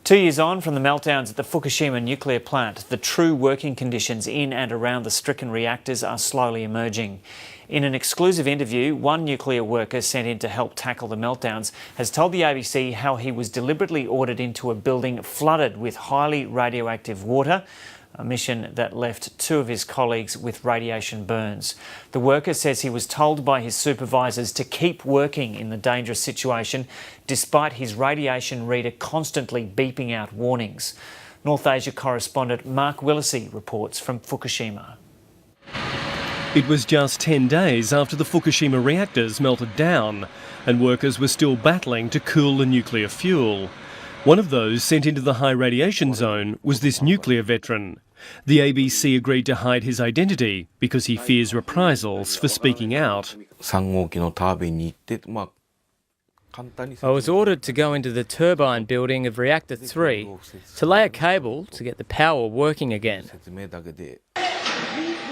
2 years on from the meltdowns at the Fukushima nuclear plant, the true working conditions in and around the stricken reactors are slowly emerging. In an exclusive interview, one nuclear worker sent in to help tackle the meltdowns has told the ABC how he was deliberately ordered into a building flooded with highly radioactive water, a mission that left 2 of his colleagues with radiation burns. The worker says he was told by his supervisors to keep working in the dangerous situation, despite his radiation reader constantly beeping out warnings. North Asia correspondent Mark Willisey reports from Fukushima. It was just 10 days after the Fukushima reactors melted down, and workers were still battling to cool the nuclear fuel. One of those sent into the high radiation zone was this nuclear veteran. The ABC agreed to hide his identity because he fears reprisals for speaking out. I was ordered to go into the turbine building of Reactor 3 to lay a cable to get the power working again.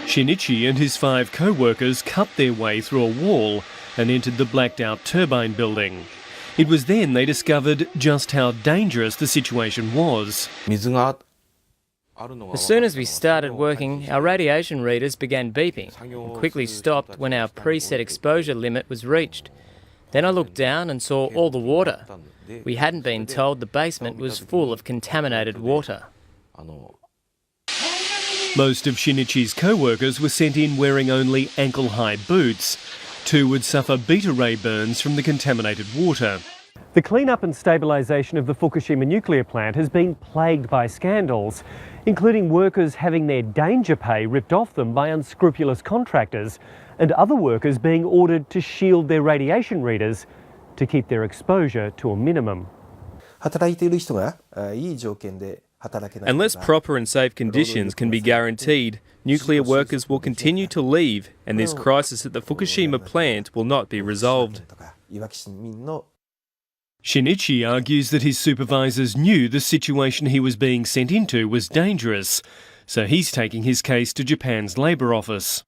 Shinichi and his 5 co-workers cut their way through a wall and entered the blacked-out turbine building. It was then they discovered just how dangerous the situation was. As soon as we started working, our radiation readers began beeping and quickly stopped when our preset exposure limit was reached. Then I looked down and saw all the water. We hadn't been told the basement was full of contaminated water. Most of Shinichi's co-workers were sent in wearing only ankle-high boots. 2 would suffer beta-ray burns from the contaminated water. The clean-up and stabilisation of the Fukushima nuclear plant has been plagued by scandals, including workers having their danger pay ripped off them by unscrupulous contractors and other workers being ordered to shield their radiation readers to keep their exposure to a minimum. Unless proper and safe conditions can be guaranteed, nuclear workers will continue to leave, and this crisis at the Fukushima plant will not be resolved. Shinichi argues that his supervisors knew the situation he was being sent into was dangerous, so he's taking his case to Japan's Labour Office.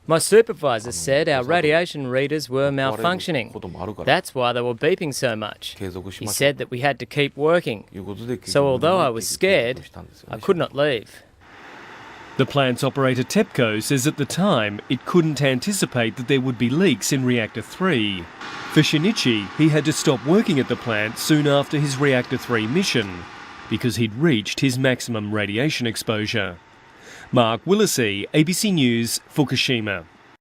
My supervisor said our radiation readers were malfunctioning. That's why they were beeping so much. He said that we had to keep working. So although I was scared, I could not leave. The plant's operator TEPCO says at the time it couldn't anticipate that there would be leaks in Reactor 3. For Shinichi, he had to stop working at the plant soon after his Reactor 3 mission because he'd reached his maximum radiation exposure. Mark Willisey, ABC News, Fukushima.